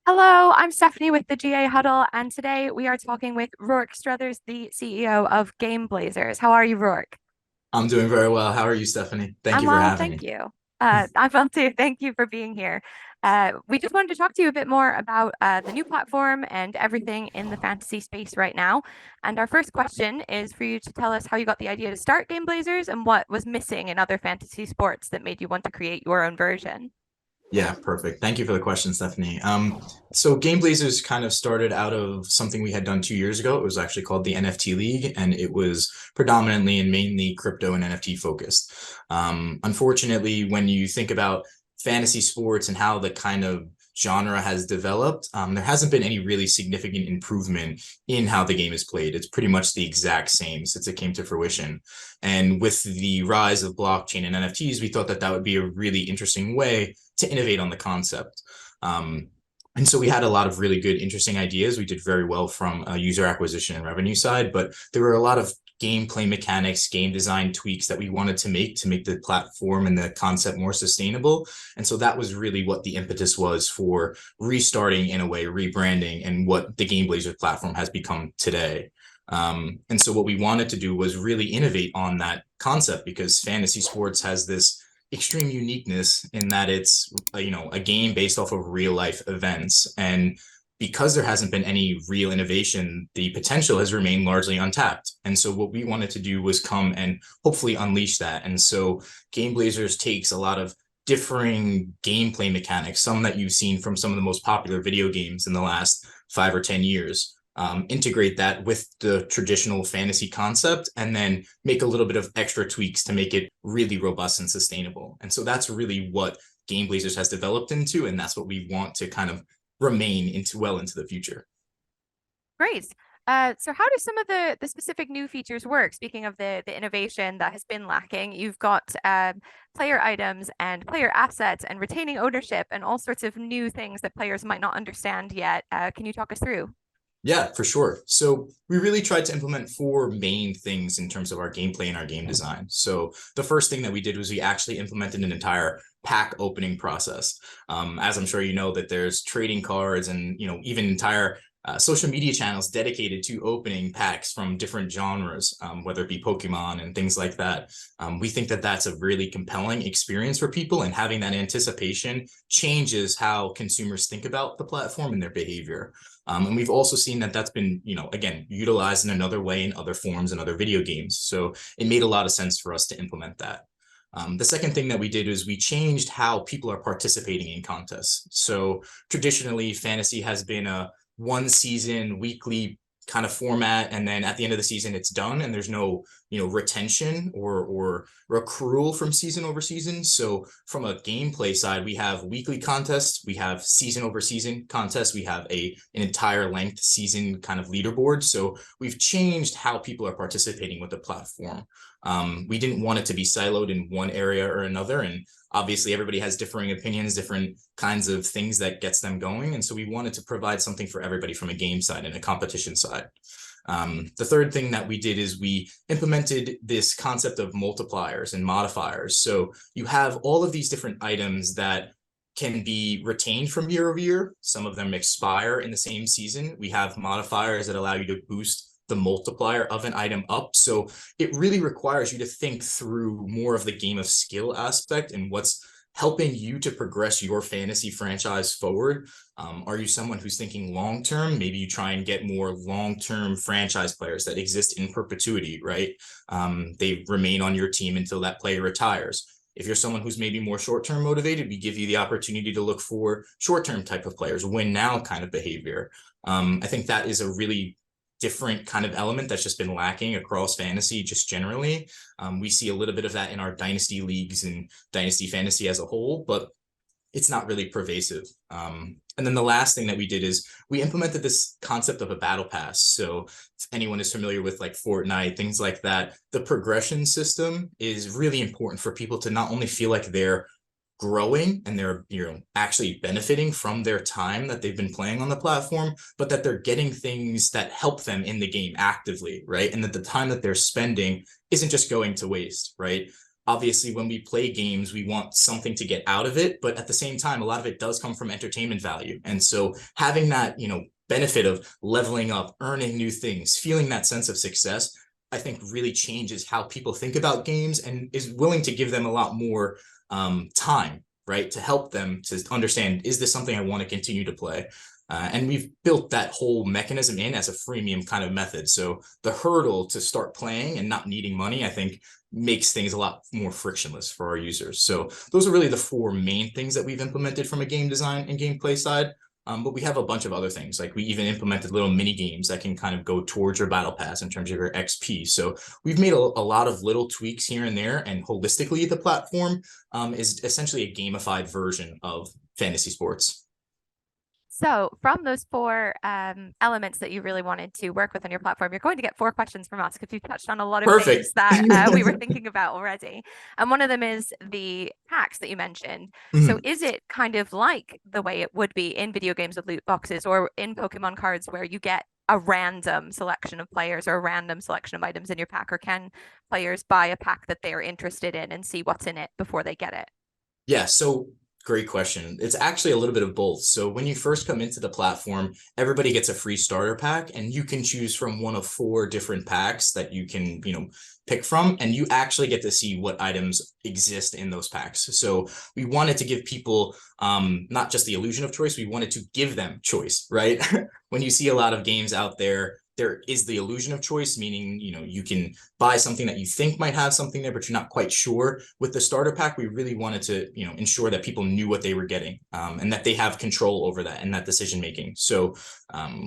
Hello, I'm Stephanie with the GA Huddle, and today we are talking with Rourke Struthers, the CEO of GameBlazers. How are you, Rourke? I'm doing very well. How are you, Stephanie? Thank I'm you for well, having thank me. you. I'm well too. Thank you for being here. We just wanted to talk to you a bit more about the new platform and everything in the fantasy space right now. And our first question is for you to tell us how you got the idea to start GameBlazers and what was missing in other fantasy sports that made you want to create your own version. Yeah, perfect. Thank you for the question, Stephanie. So GameBlazers kind of started out of something we had done 2 years ago. It was actually called the NFT League, and it was predominantly and mainly crypto and NFT focused. Unfortunately, when you think about fantasy sports and how the kind of genre has developed, there hasn't been any really significant improvement in how the game is played. It's pretty much the exact same since it came to fruition. And with the rise of blockchain and NFTs, we thought that that would be a really interesting way to innovate on the concept. And so we had a lot of really good, interesting ideas. We did very well from a user acquisition and revenue side, but there were a lot of gameplay mechanics, game design tweaks that we wanted to make the platform and the concept more sustainable. And so that was really what the impetus was for restarting, in a way, rebranding, and what the GameBlazers platform has become today. And so what we wanted to do was really innovate on that concept, because fantasy sports has this extreme uniqueness in that it's a game based off of real life events, and because there hasn't been any real innovation, the potential has remained largely untapped. And so what we wanted to do was come and hopefully unleash that. And so GameBlazers takes a lot of differing gameplay mechanics, some that you've seen from some of the most popular video games in the last 5 or 10 years, integrate that with the traditional fantasy concept, and then make a little bit of extra tweaks to make it really robust and sustainable. And so that's really what GameBlazers has developed into, and that's what we want to kind of remain into well into the future. Great. So how do some of the specific new features work? Speaking of the innovation that has been lacking, you've got player items and player assets and retaining ownership and all sorts of new things that players might not understand yet. Can you talk us through? Yeah, for sure. So we really tried to implement four main things in terms of our gameplay and our game design. So the first thing that we did was we actually implemented an entire pack opening process. As I'm sure you know, that there's trading cards and even entire social media channels dedicated to opening packs from different genres, whether it be Pokemon and things like that. We think that that's a really compelling experience for people, and having that anticipation changes how consumers think about the platform and their behavior. And we've also seen that that's been, again, utilized in another way in other forms and other video games. So it made a lot of sense for us to implement that. The second thing that we did is we changed how people are participating in contests. So traditionally, fantasy has been a one season weekly kind of format, and then at the end of the season it's done, and there's no retention or accrual from season over season. So from a gameplay side, we have weekly contests, we have season over season contests, we have an entire length season kind of leaderboard. So we've changed how people are participating with the platform. We didn't want it to be siloed in one area or another, and obviously everybody has differing opinions, different kinds of things that gets them going. And so we wanted to provide something for everybody from a game side and a competition side. The third thing that we did is we implemented this concept of multipliers and modifiers. So you have all of these different items that can be retained from year over year. Some of them expire in the same season. We have modifiers that allow you to boost the multiplier of an item up. So it really requires you to think through more of the game of skill aspect and what's helping you to progress your fantasy franchise forward. Are you someone who's thinking long term? Maybe you try and get more long term franchise players that exist in perpetuity, right? They remain on your team until that player retires. If you're someone who's maybe more short term motivated, we give you the opportunity to look for short term type of players, win now kind of behavior. I think that is a really different kind of element that's just been lacking across fantasy just generally. We see a little bit of that in our dynasty leagues and dynasty fantasy as a whole, but it's not really pervasive. And then the last thing that we did is we implemented this concept of a battle pass. So if anyone is familiar with like Fortnite, things like that, the progression system is really important for people to not only feel like they're growing and they're actually benefiting from their time that they've been playing on the platform, but that they're getting things that help them in the game actively, right? And that the time that they're spending isn't just going to waste, right? obviously when we play games, we want something to get out of it, but at the same time, a lot of it does come from entertainment value. And so having that, benefit of leveling up, earning new things, feeling that sense of success, I think really changes how people think about games and is willing to give them a lot more time, right, to help them to understand, is this something I want to continue to play? And we've built that whole mechanism in as a freemium kind of method. So the hurdle to start playing and not needing money, I think, makes things a lot more frictionless for our users. So those are really the four main things that we've implemented from a game design and gameplay side. But we have a bunch of other things. Like we even implemented little mini games that can kind of go towards your battle pass in terms of your XP. So we've made a lot of little tweaks here and there, and holistically the platform is essentially a gamified version of fantasy sports. So from those four elements that you really wanted to work with on your platform, you're going to get four questions from us because you touched on a lot of Perfect. things that we were thinking about already. And one of them is the packs that you mentioned. So is it kind of like the way it would be in video games with loot boxes or in Pokemon cards where you get a random selection of players or a random selection of items in your pack, or can players buy a pack that they're interested in and see what's in it before they get it? Yeah, so great question. It's actually a little bit of both. So when you first come into the platform, everybody gets a free starter pack, and you can choose from one of four different packs that you can, pick from, and you actually get to see what items exist in those packs. So we wanted to give people not just the illusion of choice, we wanted to give them choice, right? When you see a lot of games out there is the illusion of choice, meaning, you can buy something that you think might have something there, but you're not quite sure. With the starter pack, we really wanted to, ensure that people knew what they were getting, and that they have control over that and that decision making. So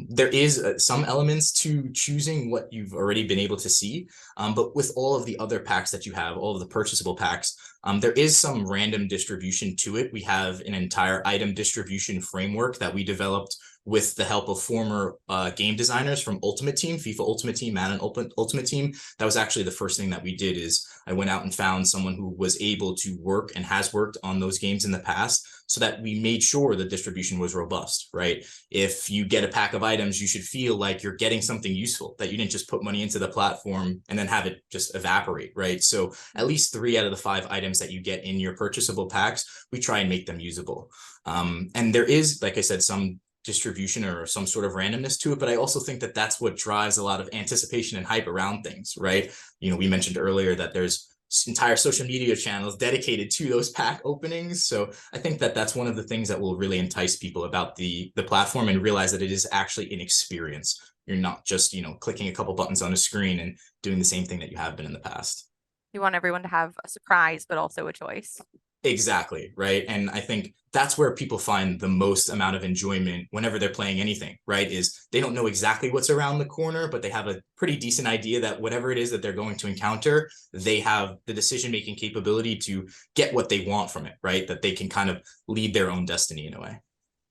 there is some elements to choosing what you've already been able to see. But with all of the other packs that you have, all of the purchasable packs, there is some random distribution to it. We have an entire item distribution framework that we developed with the help of former game designers from Ultimate Team, FIFA Ultimate Team, Madden Ultimate Team. That was actually the first thing that we did. Is I went out and found someone who was able to work and has worked on those games in the past, so that we made sure the distribution was robust, right? If you get a pack of items, you should feel like you're getting something useful, that you didn't just put money into the platform and then have it just evaporate, right? So at least 3 out of the 5 items that you get in your purchasable packs, we try and make them usable. And there is, like I said, some distribution or some sort of randomness to it, but I also think that that's what drives a lot of anticipation and hype around things, right? We mentioned earlier that there's entire social media channels dedicated to those pack openings. So I think that that's one of the things that will really entice people about the platform, and realize that it is actually an experience. You're not just, clicking a couple buttons on a screen and doing the same thing that you have been in the past. You want everyone to have a surprise, but also a choice. Exactly, right? And I think that's where people find the most amount of enjoyment whenever they're playing anything, right? Is they don't know exactly what's around the corner, but they have a pretty decent idea that whatever it is that they're going to encounter, they have the decision-making capability to get what they want from it, right? That they can kind of lead their own destiny in a way.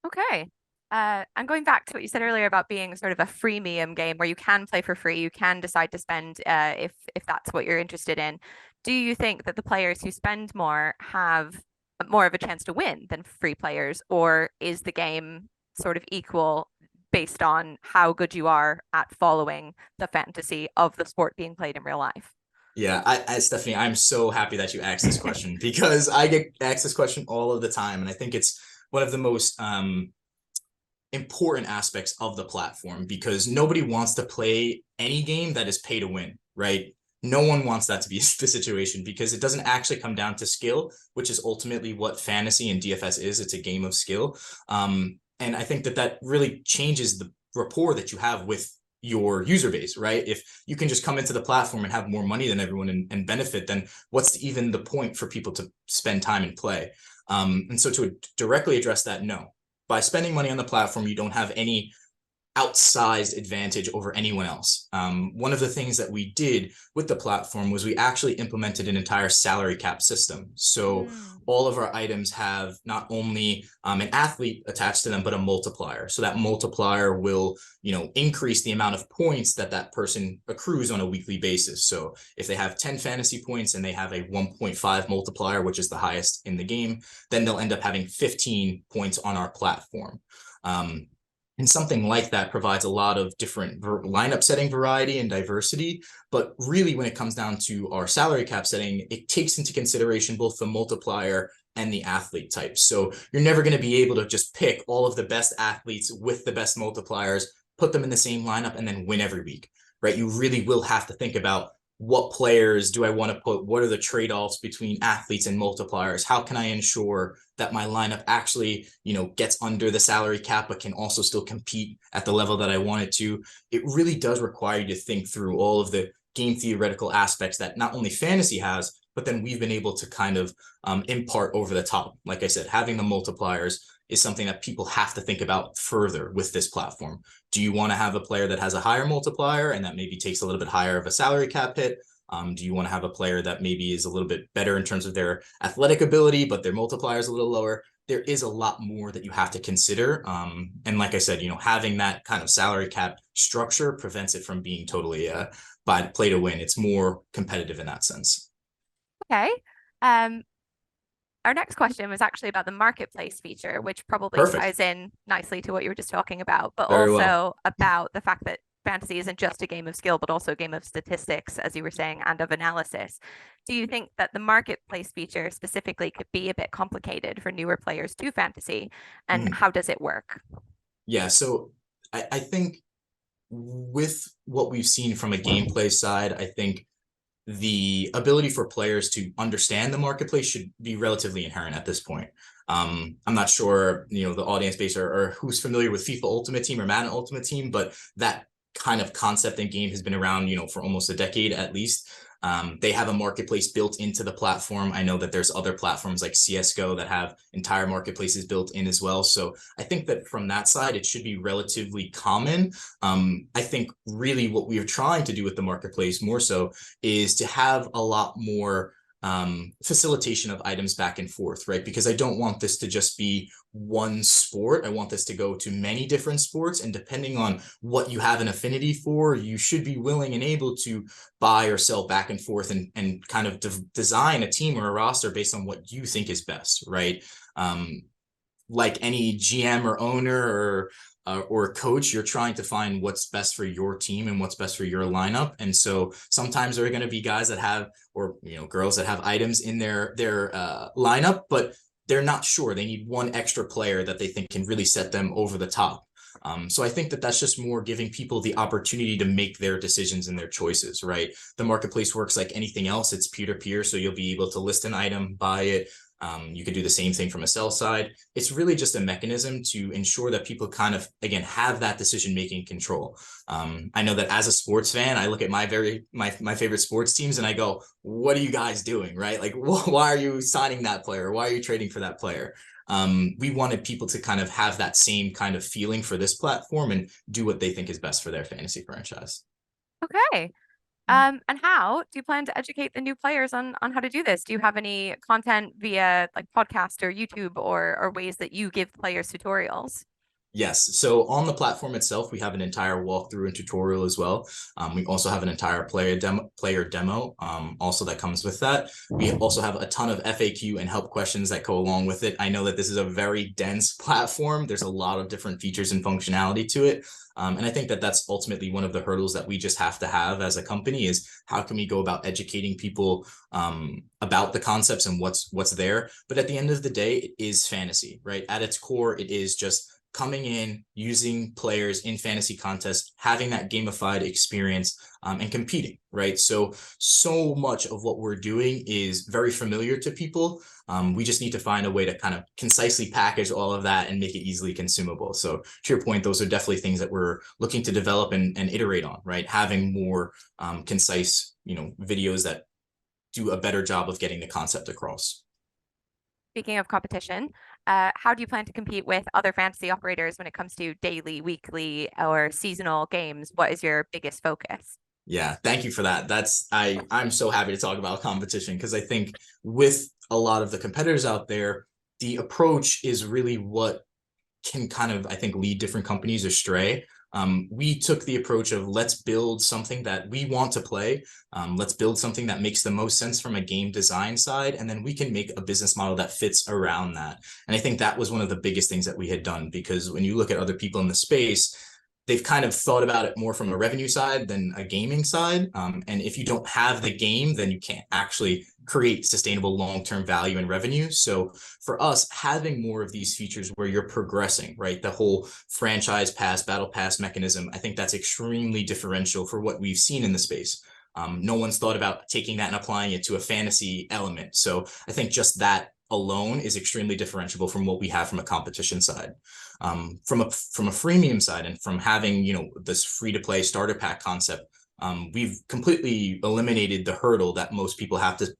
Okay. I'm going back to what you said earlier about being sort of a freemium game where you can play for free, you can decide to spend if that's what you're interested in. Do you think that the players who spend more have more of a chance to win than free players, or is the game sort of equal based on how good you are at following the fantasy of the sport being played in real life? Yeah, Stephanie, I'm so happy that you asked this question because I get asked this question all of the time, and I think it's one of the most important aspects of the platform, because nobody wants to play any game that is pay to win, right? No one wants that to be the situation, because it doesn't actually come down to skill, which is ultimately what fantasy and DFS is. It's a game of skill. And I think that that really changes the rapport that you have with your user base, right? If you can just come into the platform and have more money than everyone and benefit, then what's even the point for people to spend time and play? And so to directly address that, no. By spending money on the platform, you don't have any outsized advantage over anyone else. One of the things that we did with the platform was we actually implemented an entire salary cap system. So all of our items have not only an athlete attached to them, but a multiplier. So that multiplier will, increase the amount of points that that person accrues on a weekly basis. So if they have 10 fantasy points and they have a 1.5 multiplier, which is the highest in the game, then they'll end up having 15 points on our platform. And something like that provides a lot of different lineup setting variety and diversity. But really, when it comes down to our salary cap setting, it takes into consideration both the multiplier and the athlete type. So you're never going to be able to just pick all of the best athletes with the best multipliers, put them in the same lineup, and then win every week, right? You really will have to think about what players do I want to put? What are the trade-offs between athletes and multipliers? How can I ensure that my lineup actually, gets under the salary cap, but can also still compete at the level that I want it to? It really does require you to think through all of the game theoretical aspects that not only fantasy has, but then we've been able to kind of impart over the top. Like I said, having the multipliers is something that people have to think about further with this platform. Do you want to have a player that has a higher multiplier and that maybe takes a little bit higher of a salary cap hit? Do you want to have a player that maybe is a little bit better in terms of their athletic ability, but their multiplier is a little lower? There is a lot more that you have to consider. And like I said, having that kind of salary cap structure prevents it from being totally by play to win. It's more competitive in that sense. Okay. Um, our next question was actually about the marketplace feature, which probably Perfect. ties in nicely to what you were just talking about, but Very well. also about the fact that fantasy isn't just a game of skill, but also a game of statistics, as you were saying, and of analysis. Do you think that the marketplace feature specifically could be a bit complicated for newer players to fantasy? And Mhm. how does it work? Yeah, so I think with what we've seen from a gameplay side, I think the ability for players to understand the marketplace should be relatively inherent at this point. I'm not sure, the audience base or who's familiar with FIFA Ultimate Team or Madden Ultimate Team, but that kind of concept and game has been around, for almost a decade at least. They have a marketplace built into the platform. I know that there's other platforms like CSGO that have entire marketplaces built in as well. So I think that from that side, it should be relatively common. I think really what we are trying to do with the marketplace more so is to have a lot more facilitation of items back and forth, right? Because I don't want this to just be one sport. I want this to go to many different sports. And depending on what you have an affinity for, you should be willing and able to buy or sell back and forth and kind of design a team or a roster based on what you think is best, right? Like any GM or owner or coach, you're trying to find what's best for your team and what's best for your lineup. And so sometimes there are going to be guys that have, or girls that have items in their lineup, but they're not sure. They need one extra player that they think can really set them over the top. So I think that that's just more giving people the opportunity to make their decisions and their choices, right? The marketplace works like anything else. It's peer-to-peer, so you'll be able to list an item, buy it. You could do the same thing from a sell side. It's really just a mechanism to ensure that people kind of, again, have that decision-making control. I know that as a sports fan, I look at my favorite sports teams and I go, what are you guys doing, right? Like, why are you signing that player? Why are you trading for that player? We wanted people to kind of have that same kind of feeling for this platform and do what they think is best for their fantasy franchise. Okay. And how do you plan to educate the new players on how to do this? Do you have any content via like podcast or YouTube or ways that you give players tutorials? Yes. So on the platform itself, we have an entire walkthrough and tutorial as well. We also have an entire player demo also that comes with that. We also have a ton of FAQ and help questions that go along with it. I know that this is a very dense platform. There's a lot of different features and functionality to it. And I think that that's ultimately one of the hurdles that we just have to have as a company is how can we go about educating people about the concepts and what's there. But at the end of the day, it is fantasy, right? At its core, it is just coming in, using players in fantasy contests, having that gamified experience, and competing, right? So much of what we're doing is very familiar to people. We just need to find a way to kind of concisely package all of that and make it easily consumable. So to your point, those are definitely things that we're looking to develop and iterate on, right? Having more concise, videos that do a better job of getting the concept across. Speaking of competition, how do you plan to compete with other fantasy operators when it comes to daily, weekly, or seasonal games? What is your biggest focus? Yeah, thank you for that. I'm so happy to talk about competition because I think with a lot of the competitors out there, the approach is really what can kind of, I think, lead different companies astray. we took the approach of let's build something that we want to play. Let's build something that makes the most sense from a game design side, and then we can make a business model that fits around that. And I think that was one of the biggest things that we had done, because when you look at other people in the space, they've kind of thought about it more from a revenue side than a gaming side. And if you don't have the game, then you can't actually create sustainable long-term value and revenue. So for us, having more of these features where you're progressing, right? The whole franchise pass, battle pass mechanism, I think that's extremely differential for what we've seen in the space. No one's thought about taking that and applying it to a fantasy element. So I think just that alone is extremely differentiable from what we have from a competition side. From a freemium side, and from having, this free to play starter pack concept, we've completely eliminated the hurdle that most people have to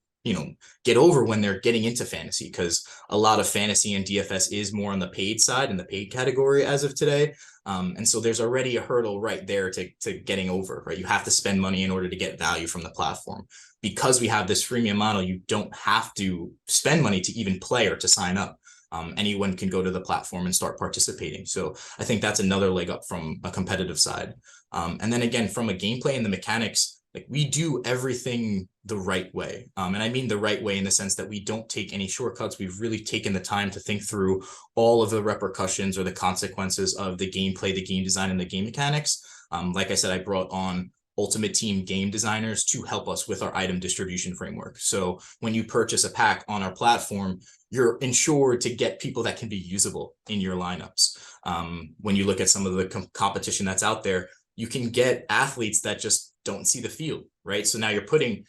get over when they're getting into fantasy, because a lot of fantasy and DFS is more on the paid side, in the paid category as of today. And so there's already a hurdle right there to getting over, right? You have to spend money in order to get value from the platform. Because we have this freemium model, you don't have to spend money to even play or to sign up. Anyone can go to the platform and start participating. So I think that's another leg up from a competitive side. And then again, from a gameplay and the mechanics, like, we do everything the right way. And I mean the right way in the sense that we don't take any shortcuts. We've really taken the time to think through all of the repercussions or the consequences of the gameplay, the game design, and the game mechanics. Like I said, I brought on Ultimate Team game designers to help us with our item distribution framework. So when you purchase a pack on our platform, you're ensured to get people that can be usable in your lineups. When you look at some of the competition that's out there, you can get athletes that just don't see the field, right? So now you're putting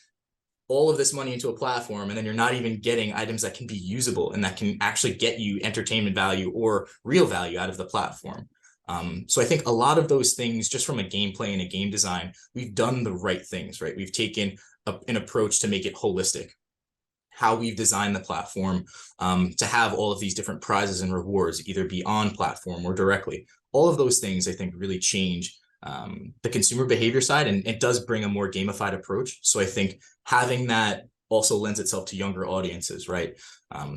all of this money into a platform, and then you're not even getting items that can be usable and that can actually get you entertainment value or real value out of the platform. So I think a lot of those things, just from a gameplay and a game design, we've done the right things, right? We've taken an approach to make it holistic. How we've designed the platform to have all of these different prizes and rewards, either be on platform or directly. All of those things, I think, really change the consumer behavior side, and it does bring a more gamified approach. So I think having that also lends itself to younger audiences, right?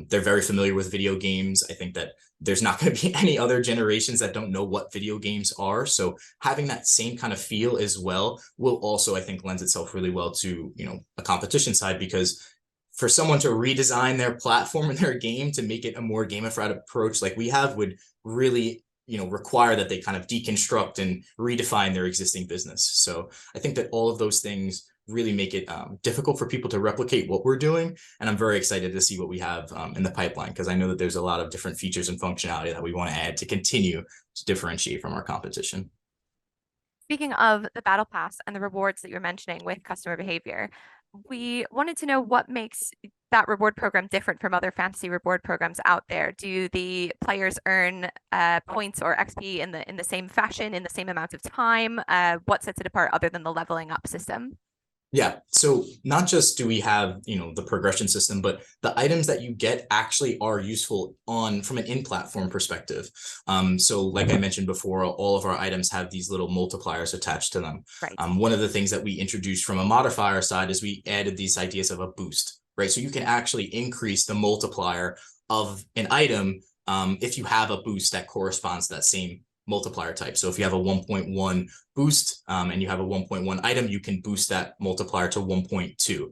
They're very familiar with video games. I think that there's not going to be any other generations that don't know what video games are. So having that same kind of feel as well will also, I think, lends itself really well to, a competition side, because for someone to redesign their platform and their game to make it a more gamified approach like we have would really require that they kind of deconstruct and redefine their existing business. So I think that all of those things really make it difficult for people to replicate what we're doing. And I'm very excited to see what we have in the pipeline, because I know that there's a lot of different features and functionality that we want to add to continue to differentiate from our competition. Speaking of the battle pass and the rewards that you're mentioning with customer behavior, we wanted to know what makes that reward program different from other fantasy reward programs out there. Do the players earn points or XP in the same fashion, in the same amount of time? What sets it apart other than the leveling up system? Yeah. So not just do we have, the progression system, but the items that you get actually are useful from an in-platform perspective. So like I mentioned before, all of our items have these little multipliers attached to them. Right. One of the things that we introduced from a modifier side is we added these ideas of a boost, right? So you can actually increase the multiplier of an item if you have a boost that corresponds to that same multiplier type. So if you have a 1.1 boost and you have a 1.1 item, you can boost that multiplier to 1.2.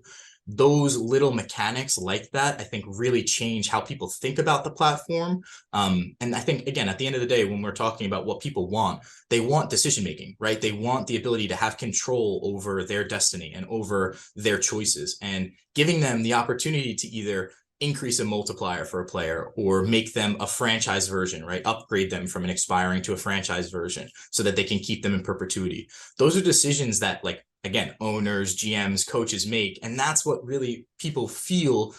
Those little mechanics like that, I think, really change how people think about the platform. And I think, again, at the end of the day, when we're talking about what people want, they want decision making, right? They want the ability to have control over their destiny and over their choices, and giving them the opportunity to either increase a multiplier for a player or make them a franchise version, right? Upgrade them from an expiring to a franchise version so that they can keep them in perpetuity. Those are decisions that, like, again, owners, GMs, coaches make. And that's what really people feel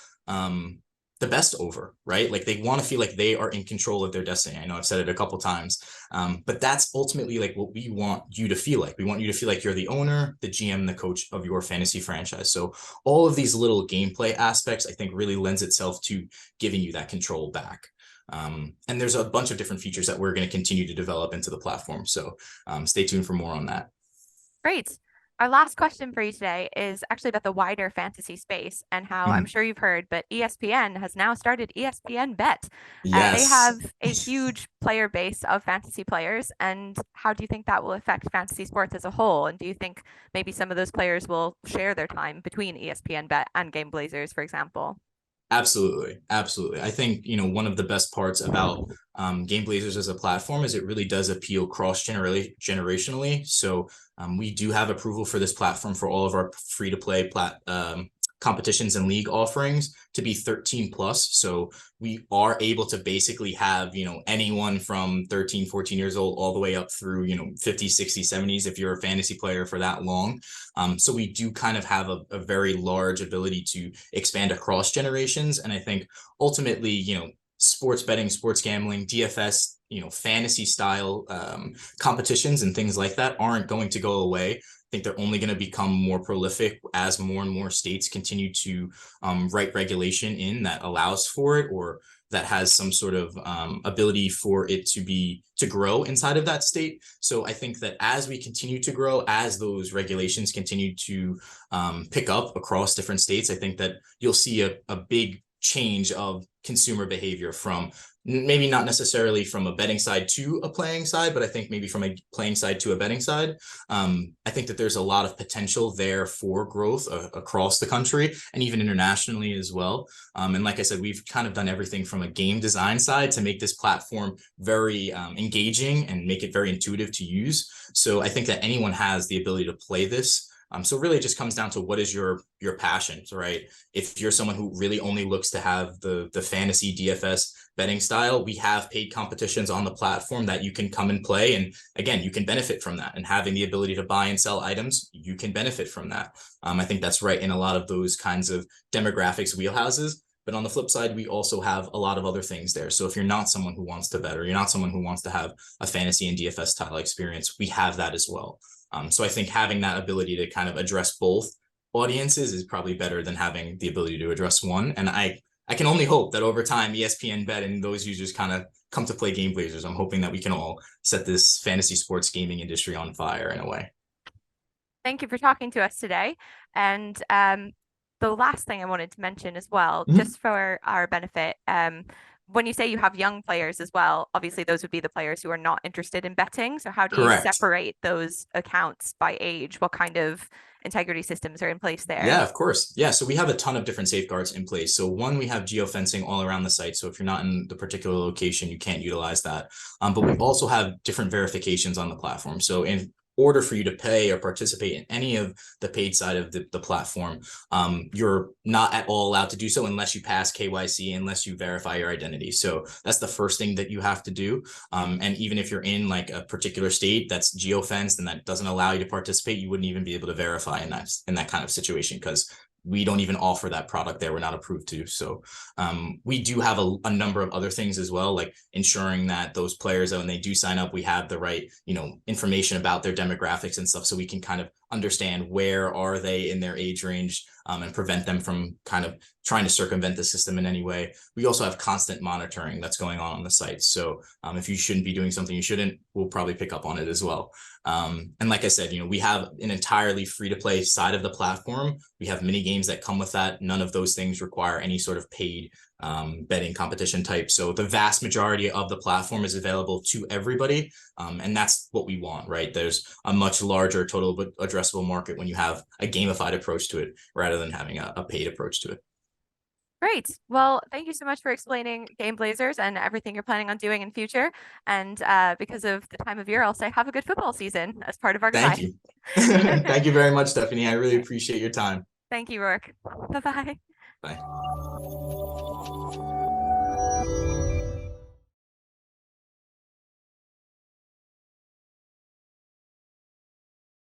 the best over, right? Like, they want to feel like they are in control of their destiny. I know I've said it a couple times, but that's ultimately like what we want you to feel like. We want you to feel like you're the owner, the GM, the coach of your fantasy franchise. So all of these little gameplay aspects, I think, really lends itself to giving you that control back. And there's a bunch of different features that we're going to continue to develop into the platform. So stay tuned for more on that. Great. Our last question for you today is actually about the wider fantasy space and how I'm Mhm. sure you've heard, but ESPN has now started ESPN Bet. They Yes. have a huge player base of fantasy players. And how do you think that will affect fantasy sports as a whole? And do you think maybe some of those players will share their time between ESPN Bet and GameBlazers, for example? Absolutely, absolutely. I think one of the best parts about GameBlazers as a platform is it really does appeal cross generationally. So we do have approval for this platform for all of our free to play competitions and league offerings to be 13 plus. So we are able to basically have anyone from 13, 14 years old all the way up through 50, 60, 70s if you're a fantasy player for that long. So we do kind of have a very large ability to expand across generations. And I think ultimately, sports betting, sports gambling, DFS, fantasy style competitions and things like that aren't going to go away. I think they're only going to become more prolific as more and more states continue to write regulation in that allows for it, or that has some sort of ability for it to grow inside of that state. So I think that as we continue to grow, as those regulations continue to pick up across different states, I think that you'll see a big change of consumer behavior from maybe not necessarily from a betting side to a playing side, but I think maybe from a playing side to a betting side. I think that there's a lot of potential there for growth across the country and even internationally as well. And like I said, we've kind of done everything from a game design side to make this platform very engaging and make it very intuitive to use. So I think that anyone has the ability to play this. So really it just comes down to what is your passions, right? If you're someone who really only looks to have the fantasy DFS betting style, we have paid competitions on the platform that you can come and play. And again, you can benefit from that. And having the ability to buy and sell items, you can benefit from that. I think that's right in a lot of those kinds of demographics wheelhouses. But on the flip side, we also have a lot of other things there. So if you're not someone who wants to bet, or you're not someone who wants to have a fantasy and DFS style experience, we have that as well. So I think having that ability to kind of address both audiences is probably better than having the ability to address one. And I can only hope that over time, ESPN Bet and those users kind of come to play GameBlazers. I'm hoping that we can all set this fantasy sports gaming industry on fire in a way. Thank you for talking to us today. And the last thing I wanted to mention as well, Mhm. just for our benefit, when you say you have young players as well, obviously those would be the players who are not interested in betting. So how do you Correct. separate those accounts by age? What kind of integrity systems are in place there? Yeah, of course. Yeah, so we have a ton of different safeguards in place. So one, we have geofencing all around the site. So if you're not in the particular location, you can't utilize that. But we also have different verifications on the platform. So in order for you to pay or participate in any of the paid side of the platform, you're not at all allowed to do so unless you pass KYC, unless you verify your identity. So that's the first thing that you have to do. And even if you're in like a particular state that's geofenced and that doesn't allow you to participate, you wouldn't even be able to verify in that kind of situation because we don't even offer that product there. We're not approved to. So we do have a number of other things as well, like ensuring that those players, when they do sign up, we have the right, information about their demographics and stuff, so we can kind of understand where are they in their age range, and prevent them from kind of trying to circumvent the system in any way. We also have constant monitoring that's going on the site. So if you shouldn't be doing something you shouldn't, we'll probably pick up on it as well. And like I said, we have an entirely free to play side of the platform. We have mini games that come with that. None of those things require any sort of paid betting competition type. So the vast majority of the platform is available to everybody. And that's what we want, right? There's a much larger total addressable market when you have a gamified approach to it rather than having a paid approach to it. Great. Well, thank you so much for explaining Game Blazers and everything you're planning on doing in future. And because of the time of year, I'll say have a good football season as part of our Thank goodbye. you. Thank you very much, Stephanie. I really Right. appreciate your time. Thank you, Rourke. Bye-bye. Bye.